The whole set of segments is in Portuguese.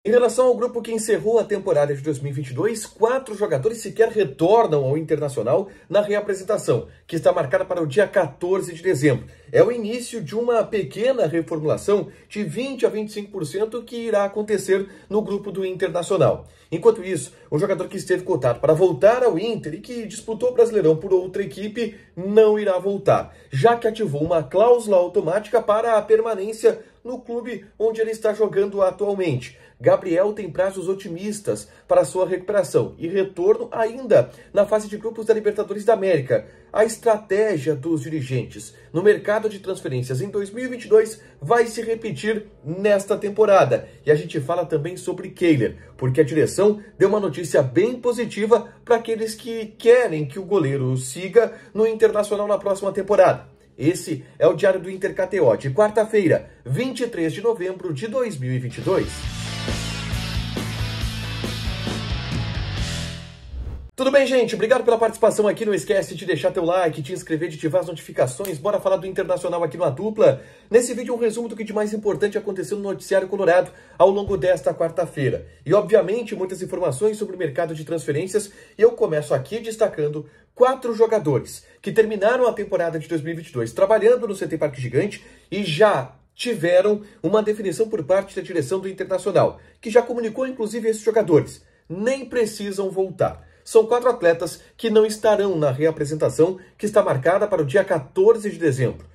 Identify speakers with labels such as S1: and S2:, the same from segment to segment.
S1: Em relação ao grupo que encerrou a temporada de 2022, 4 jogadores sequer retornam ao Internacional na reapresentação, que está marcada para o dia 14 de dezembro. É o início de uma pequena reformulação de 20% a 25% que irá acontecer no grupo do Internacional. Enquanto isso, o jogador que esteve cotado para voltar ao Inter e que disputou o Brasileirão por outra equipe não irá voltar, já que ativou uma cláusula automática para a permanência no clube onde ele está jogando atualmente. Gabriel tem prazos otimistas para sua recuperação e retorno ainda na fase de grupos da Libertadores da América. A estratégia dos dirigentes no mercado de transferências em 2022 vai se repetir nesta temporada. E a gente fala também sobre Kehler, porque a direção deu uma notícia bem positiva para aqueles que querem que o goleiro siga no Internacional na próxima temporada. Esse é o Diário do Inter KTO de quarta-feira, 23 de novembro de 2022. Tudo bem, gente? Obrigado pela participação aqui. Não esquece de deixar teu like, te inscrever, de ativar as notificações. Bora falar do Internacional aqui no A Dupla. Nesse vídeo, um resumo do que de mais importante aconteceu no noticiário colorado ao longo desta quarta-feira. E, obviamente, muitas informações sobre o mercado de transferências. E eu começo aqui destacando 4 jogadores que terminaram a temporada de 2022 trabalhando no CT Parque Gigante e já tiveram uma definição por parte da direção do Internacional, que já comunicou, inclusive, a esses jogadores. Nem precisam voltar. São 4 atletas que não estarão na reapresentação que está marcada para o dia 14 de dezembro.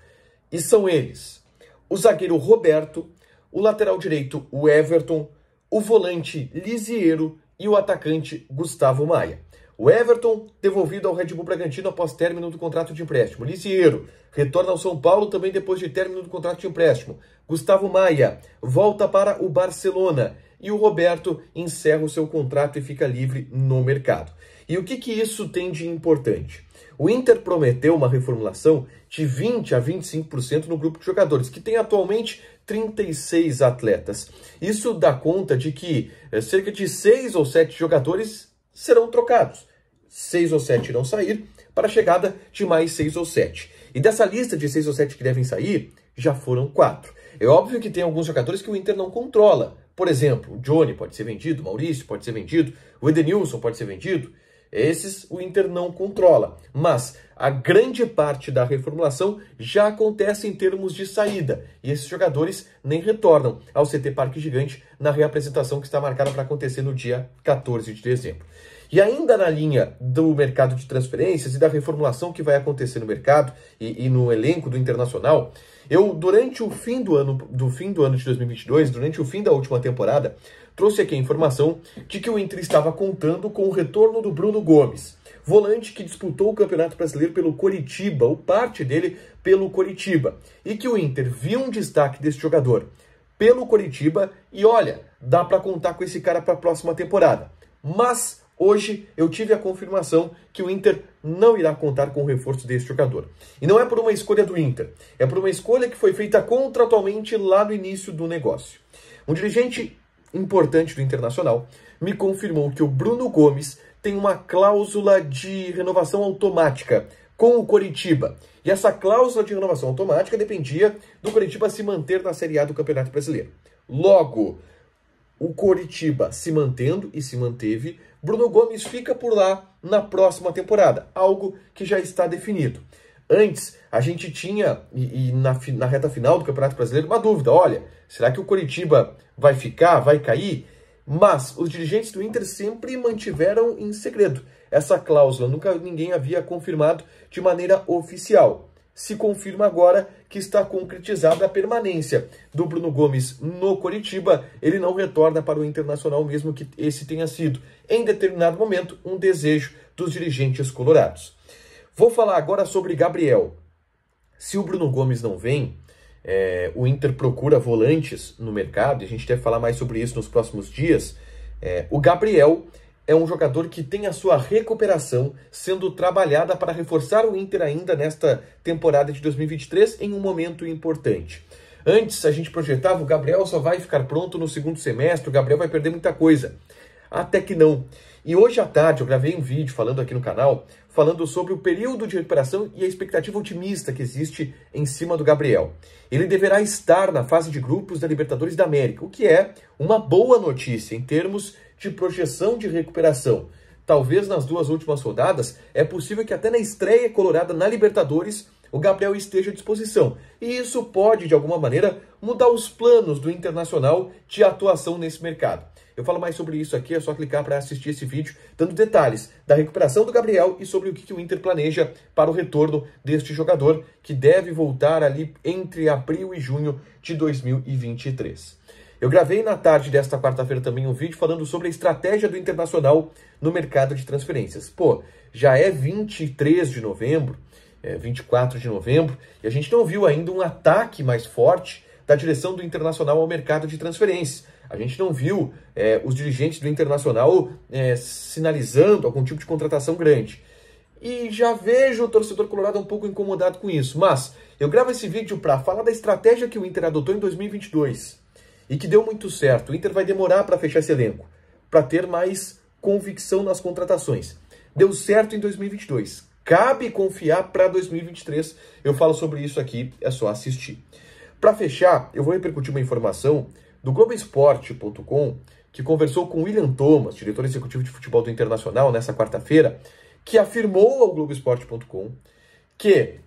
S1: E são eles: o zagueiro Roberto, o lateral direito o Everton, o volante Lisiero e o atacante Gustavo Maia. O Everton, devolvido ao Red Bull Bragantino após término do contrato de empréstimo. Lisiero retorna ao São Paulo também depois de término do contrato de empréstimo. Gustavo Maia volta para o Barcelona. E o Roberto encerra o seu contrato e fica livre no mercado. E o que isso tem de importante? O Inter prometeu uma reformulação de 20% a 25% no grupo de jogadores, que tem atualmente 36 atletas. Isso dá conta de que cerca de 6 ou 7 jogadores serão trocados. 6 ou 7 irão sair para a chegada de mais 6 ou 7. E dessa lista de 6 ou 7 que devem sair, já foram 4. É óbvio que tem alguns jogadores que o Inter não controla. Por exemplo, o Johnny pode ser vendido, o Maurício pode ser vendido, o Edenilson pode ser vendido. Esses o Inter não controla. Mas a grande parte da reformulação já acontece em termos de saída. E esses jogadores nem retornam ao CT Parque Gigante na reapresentação que está marcada para acontecer no dia 14 de dezembro. E ainda na linha do mercado de transferências e da reformulação que vai acontecer no mercado e no elenco do Internacional, eu, durante o fim do ano de 2022, durante o fim da última temporada, trouxe aqui a informação de que o Inter estava contando com o retorno do Bruno Gomes, volante que disputou o Campeonato Brasileiro pelo Coritiba, ou parte dele pelo Coritiba, e que o Inter viu um destaque desse jogador pelo Coritiba e, olha, dá para contar com esse cara para a próxima temporada. Mas hoje eu tive a confirmação que o Inter não irá contar com o reforço desse jogador. E não é por uma escolha do Inter, é por uma escolha que foi feita contratualmente lá no início do negócio. Um dirigente importante do Internacional me confirmou que o Bruno Gomes tem uma cláusula de renovação automática com o Coritiba. E essa cláusula de renovação automática dependia do Coritiba se manter na Série A do Campeonato Brasileiro. Logo, o Coritiba se mantendo e se manteve, Bruno Gomes fica por lá na próxima temporada, algo que já está definido. Antes, a gente tinha, na reta final do Campeonato Brasileiro, uma dúvida. Olha, será que o Coritiba vai ficar, vai cair? Mas os dirigentes do Inter sempre mantiveram em segredo essa cláusula. Nunca ninguém havia confirmado de maneira oficial. Se confirma agora que está concretizada a permanência do Bruno Gomes no Coritiba. Ele não retorna para o Internacional, mesmo que esse tenha sido, em determinado momento, um desejo dos dirigentes colorados. Vou falar agora sobre Gabriel. Se o Bruno Gomes não vem, o Inter procura volantes no mercado, e a gente deve falar mais sobre isso nos próximos dias. O Gabriel é um jogador que tem a sua recuperação sendo trabalhada para reforçar o Inter ainda nesta temporada de 2023 em um momento importante. Antes, a gente projetava o Gabriel só vai ficar pronto no segundo semestre, o Gabriel vai perder muita coisa. Até que não. E hoje à tarde eu gravei um vídeo falando aqui no canal, falando sobre o período de recuperação e a expectativa otimista que existe em cima do Gabriel. Ele deverá estar na fase de grupos da Libertadores da América, o que é uma boa notícia em termos de projeção de recuperação. Talvez nas 2 últimas rodadas, é possível que até na estreia colorada na Libertadores, o Gabriel esteja à disposição. E isso pode, de alguma maneira, mudar os planos do Internacional de atuação nesse mercado. Eu falo mais sobre isso aqui, é só clicar para assistir esse vídeo, dando detalhes da recuperação do Gabriel e sobre o que o Inter planeja para o retorno deste jogador, que deve voltar ali entre abril e junho de 2023. Eu gravei na tarde desta quarta-feira também um vídeo falando sobre a estratégia do Internacional no mercado de transferências. Pô, já é 23 de novembro, 24 de novembro, e a gente não viu ainda um ataque mais forte da direção do Internacional ao mercado de transferências. A gente não viu os dirigentes do Internacional sinalizando algum tipo de contratação grande. E já vejo o torcedor colorado um pouco incomodado com isso. Mas eu gravo esse vídeo para falar da estratégia que o Inter adotou em 2022 e que deu muito certo. O Inter vai demorar para fechar esse elenco, para ter mais convicção nas contratações. Deu certo em 2022. Cabe confiar para 2023. Eu falo sobre isso aqui, é só assistir. Para fechar, eu vou repercutir uma informação do Globoesporte.com, que conversou com William Thomas, diretor executivo de futebol do Internacional, nessa quarta-feira, que afirmou ao Globoesporte.com que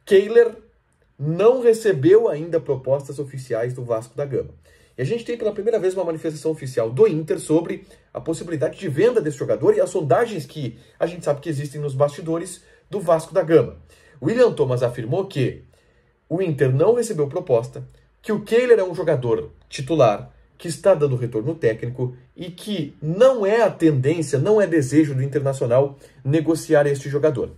S1: Kehler não recebeu ainda propostas oficiais do Vasco da Gama. E a gente tem pela primeira vez uma manifestação oficial do Inter sobre a possibilidade de venda desse jogador e as sondagens que a gente sabe que existem nos bastidores do Vasco da Gama. William Thomas afirmou que o Inter não recebeu proposta, que o Kehler é um jogador titular, que está dando retorno técnico e que não é a tendência, não é desejo do Internacional negociar este jogador.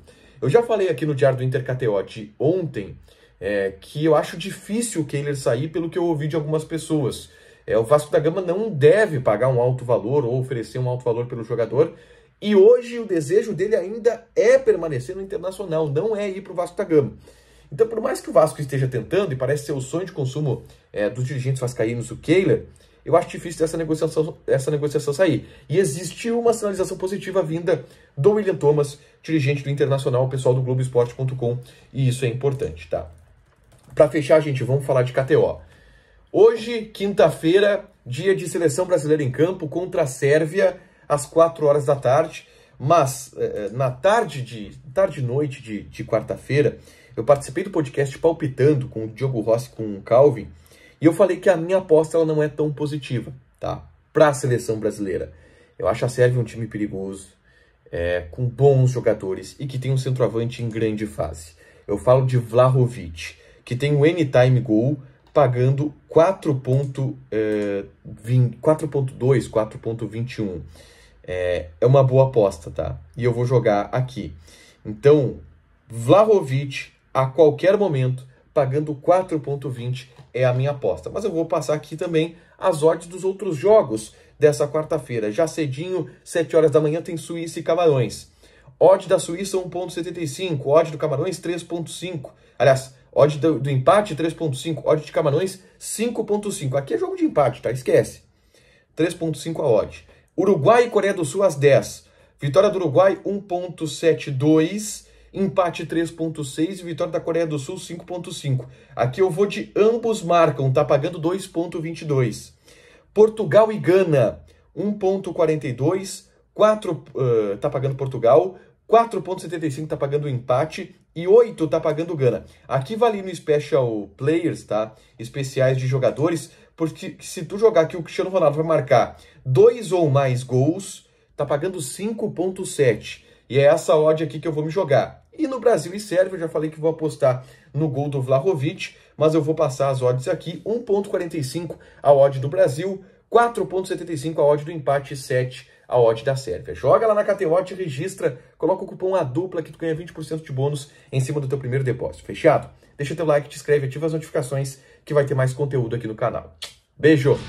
S1: Eu já falei aqui no Diário do Inter KTO de ontem que eu acho difícil o Kehler sair pelo que eu ouvi de algumas pessoas. O Vasco da Gama não deve pagar um alto valor ou oferecer um alto valor pelo jogador e hoje o desejo dele ainda é permanecer no Internacional, não é ir para o Vasco da Gama. Então, por mais que o Vasco esteja tentando, e parece ser o sonho de consumo dos dirigentes vascaínos, o Kehler, eu acho difícil essa negociação sair. E existiu uma sinalização positiva vinda do William Thomas, dirigente do Internacional, pessoal do Globoesporte.com, e isso é importante, tá? Para fechar, gente, vamos falar de KTO. Hoje, quinta-feira, dia de seleção brasileira em campo contra a Sérvia, às 4 horas da tarde. Mas, na tarde e noite de quarta-feira, eu participei do podcast Palpitando com o Diogo Rossi, com o Calvin, e eu falei que a minha aposta ela não é tão positiva, tá? Para a seleção brasileira. Eu acho a Sérvia um time perigoso, com bons jogadores e que tem um centroavante em grande fase. Eu falo de Vlahovic, que tem um anytime goal pagando 4.2, 4.21. É uma boa aposta, tá? E eu vou jogar aqui. Então, Vlahovic, a qualquer momento, pagando 4.20 é a minha aposta. Mas eu vou passar aqui também as odds dos outros jogos dessa quarta-feira. Já cedinho, 7 horas da manhã, tem Suíça e Camarões. Odd da Suíça, 1.75. Odd do Camarões, 3.5. Aliás, odd do empate, 3.5. Odd de Camarões, 5.5. Aqui é jogo de empate, tá? Esquece. 3.5 a odd. Uruguai e Coreia do Sul às 10. Vitória do Uruguai, 1.72. Empate 3.6 e vitória da Coreia do Sul 5.5. Aqui eu vou de ambos marcam, tá pagando 2.22. Portugal e Gana 1.42, tá pagando Portugal, 4.75 tá pagando o empate e 8 tá pagando Gana. Aqui vale no Special Players, tá? Especiais de jogadores, porque se tu jogar aqui o Cristiano Ronaldo vai marcar 2 ou mais gols, tá pagando 5.7. E é essa odd aqui que eu vou me jogar. E no Brasil e Sérvia, eu já falei que vou apostar no gol do Vlahovic, mas eu vou passar as odds aqui. 1.45 a odd do Brasil, 4.75 a odd do empate, 7 a odd da Sérvia. Joga lá na KTO, te registra, coloca o cupom ADUPLA que tu ganha 20% de bônus em cima do teu primeiro depósito. Fechado? Deixa teu like, te inscreve, ativa as notificações que vai ter mais conteúdo aqui no canal. Beijo!